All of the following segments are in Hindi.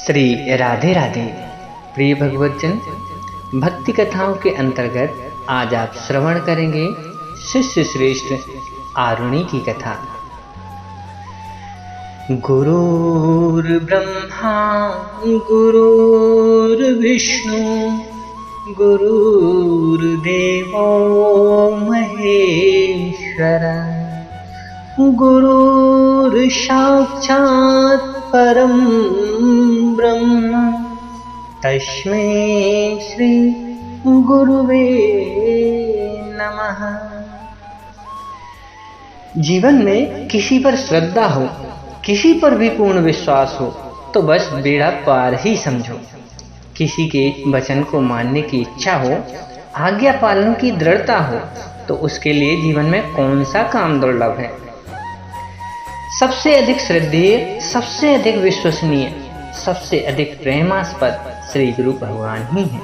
श्री राधे राधे। प्रिय भगवतजन, भक्ति कथाओं के अंतर्गत आज आप श्रवण करेंगे शिष्य श्रेष्ठ आरुणि की कथा। गुरुर्ब्रह्मा गुरुर्विष्णु गुरुर्देवो महेश्वर गुरुर्साक्षात् परं ब्रह्म तस्मै श्री गुरुवे नमः। जीवन में किसी पर श्रद्धा हो, किसी पर भी पूर्ण विश्वास हो तो बस बेड़ा पार ही समझो। किसी के वचन को मानने की इच्छा हो, आज्ञा पालन की दृढ़ता हो तो उसके लिए जीवन में कौन सा काम दुर्लभ है। सबसे अधिक श्रद्धेय, सबसे अधिक विश्वसनीय, सबसे अधिक प्रेमास्पद श्री गुरु भगवान ही हैं,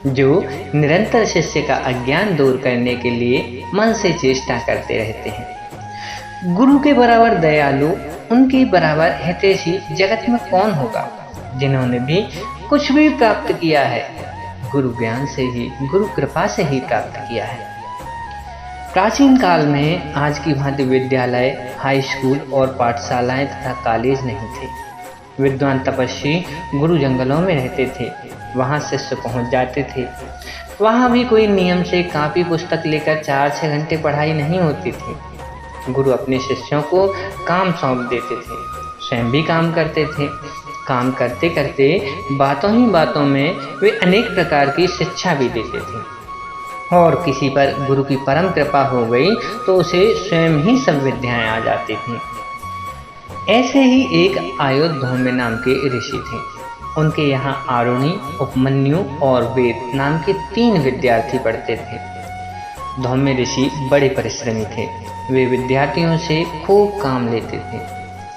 जो निरंतर शिष्य का अज्ञान दूर करने के लिए मन से चेष्टा करते रहते हैं। गुरु के बराबर दयालु, उनके बराबर हितैषी जगत में कौन होगा। जिन्होंने भी कुछ भी प्राप्त किया है गुरु ज्ञान से ही, गुरु कृपा से ही प्राप्त किया है। प्राचीन काल में आज की भांति विद्यालय, हाई स्कूल और पाठशालाएं तथा कॉलेज नहीं थे। विद्वान तपस्वी गुरु जंगलों में रहते थे, वहां शिष्य पहुंच जाते थे। वहां भी कोई नियम से कापी पुस्तक लेकर 4-6 घंटे पढ़ाई नहीं होती थी। गुरु अपने शिष्यों को काम सौंप देते थे, स्वयं भी काम करते थे। काम करते करते बातों ही बातों में वे अनेक प्रकार की शिक्षा भी देते थे, और किसी पर गुरु की परम कृपा हो गई तो उसे स्वयं ही सब विद्याएं आ जाती थीं। ऐसे ही एक आयोधौम्य नाम के ऋषि थे। उनके यहाँ आरुणि, उपमन्यु और वेद नाम के 3 विद्यार्थी पढ़ते थे। धौम्य ऋषि बड़े परिश्रमी थे। वे विद्यार्थियों से खूब काम लेते थे,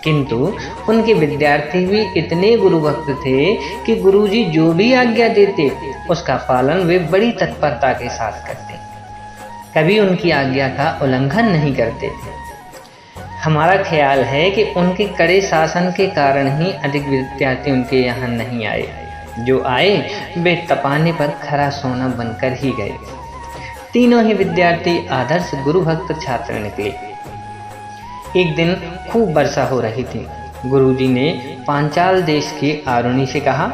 किंतु उनके विद्यार्थी भी इतने गुरुभक्त थे कि गुरुजी जो भी आज्ञा देते उसका पालन वे बड़ी तत्परता के साथ करते, कभी उनकी आज्ञा का उल्लंघन नहीं करते थे। हमारा ख्याल है कि उनके कड़े शासन के कारण ही अधिक विद्यार्थी उनके यहाँ नहीं आए। जो आए वे तपाने पर खरा सोना बनकर ही गए। तीनों ही विद्यार्थी आदर्श गुरु भक्त छात्र निकले। एक दिन खूब वर्षा हो रही थी। गुरुजी ने पांचाल देश के आरुणि से कहा,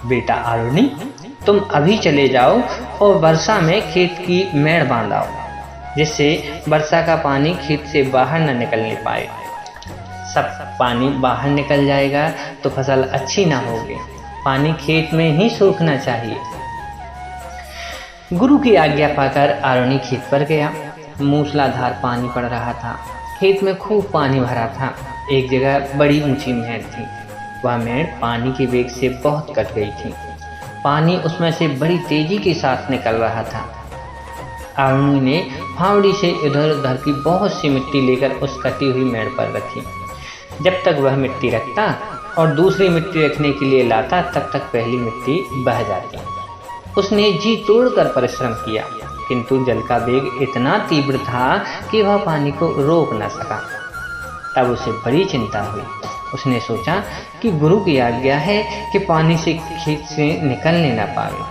बेटा आरुणि, तुम अभी चले जाओ और वर्षा में खेत की मेड़ बांधाओ, जिससे वर्षा का पानी खेत से बाहर न निकलने पाए। सब पानी बाहर निकल जाएगा तो फसल अच्छी ना होगी। पानी खेत में ही सूखना चाहिए। गुरु की आज्ञा पाकर आरुणि खेत पर गया। मूसलाधार पानी पड़ रहा था। खेत में खूब पानी भरा था। एक जगह बड़ी ऊंची मेड़ थी। वह मेड़ पानी के वेग से बहुत कट गई थी। पानी उसमें से बड़ी तेजी के साथ निकल रहा था। आरुणि ने फावड़ी से इधर उधर की बहुत सी मिट्टी लेकर उस कटी हुई मेड़ पर रखी। जब तक वह मिट्टी रखता और दूसरी मिट्टी रखने के लिए लाता, तब तक पहली मिट्टी बह जाती। उसने जी तोड़कर परिश्रम किया, किंतु जल का वेग इतना तीव्र था कि वह पानी को रोक न सका। तब उसे बड़ी चिंता हुई। उसने सोचा कि गुरु की आज्ञा है कि पानी से खेत से निकलने न पावे,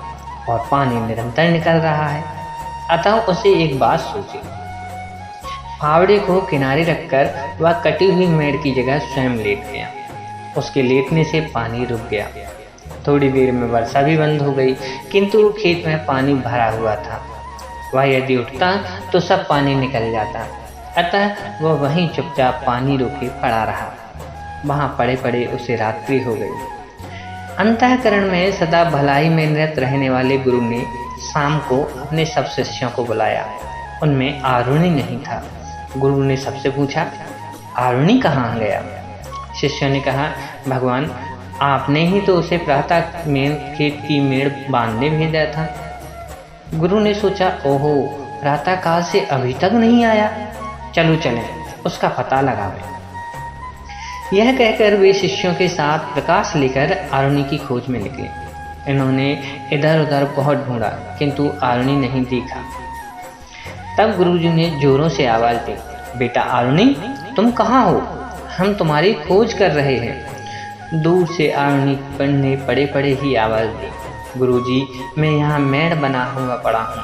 और पानी निरंतर निकल रहा है। अतः उसे एक बात सूझी। फावड़े को किनारे रखकर वह कटी हुई मेड़ की जगह स्वयं लेट गया। उसके लेटने से पानी रुक गया। थोड़ी देर में वर्षा भी बंद हो गई, किंतु खेत में पानी भरा हुआ था। वह यदि उठता तो सब पानी निकल जाता। अतः वह वहीं चुपचाप पानी रोके पड़ा रहा। वहां पड़े पड़े उसे रात्रि हो गई। अंतःकरण में सदा भलाई में निरत रहने वाले गुरु ने शाम को अपने सब शिष्यों को बुलाया। उनमें आरुणि नहीं था। गुरु ने सबसे पूछा, आरुणि कहाँ गया? शिष्यों ने कहा, भगवान, आपने ही तो उसे प्रातः खेत की मेड़ बांधने भेजा था। गुरु ने सोचा, ओहो, प्रातः काल से अभी तक नहीं आया। चलो चलें, उसका पता लगावें। यह कहकर वे शिष्यों के साथ प्रकाश लेकर आरुणि की खोज में निकले। इन्होंने इधर उधर बहुत ढूंढा, किंतु आरुणि नहीं दिखा। तब गुरुजी ने जोरों से आवाज दी, बेटा आरुणि, तुम कहाँ हो? हम तुम्हारी खोज कर रहे हैं। दूर से आरुणि ने पड़े पड़े ही आवाज़ दी, गुरुजी, मैं यहाँ मेड़ बना हुआ पड़ा हूँ।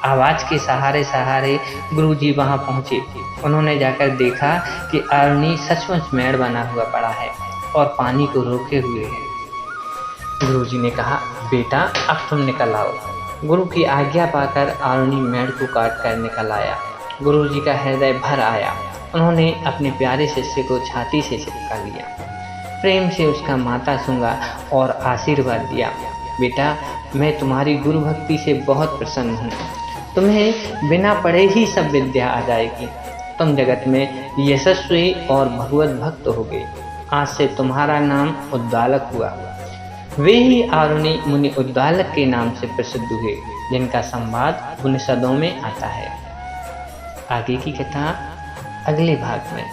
आवाज़ के सहारे सहारे गुरुजी वहाँ पहुँचे। उन्होंने जाकर देखा कि आरुणि सचमुच मेड़ बना हुआ पड़ा है और पानी को रोके हुए है। गुरुजी ने कहा, बेटा अब तुम निकल आओ। गुरु की आज्ञा पाकर आरुणि मेड़ को काट कर निकल आया। गुरुजी का हृदय भर आया। उन्होंने अपने प्यारे शिष्य को छाती से चिपका लिया, प्रेम से उसका माथा सूंघा और आशीर्वाद दिया। बेटा, मैं तुम्हारी गुरु भक्ति से बहुत प्रसन्न हूँ। तुम्हें बिना पढ़े ही सब विद्या आ जाएगी। तुम जगत में यशस्वी और भगवत भक्त होगे। आज से तुम्हारा नाम उद्दालक हुआ। वे ही आरुणि मुनि उद्दालक के नाम से प्रसिद्ध हुए, जिनका संवाद उपनिषदों में आता है। आगे की कथा अगले भाग में।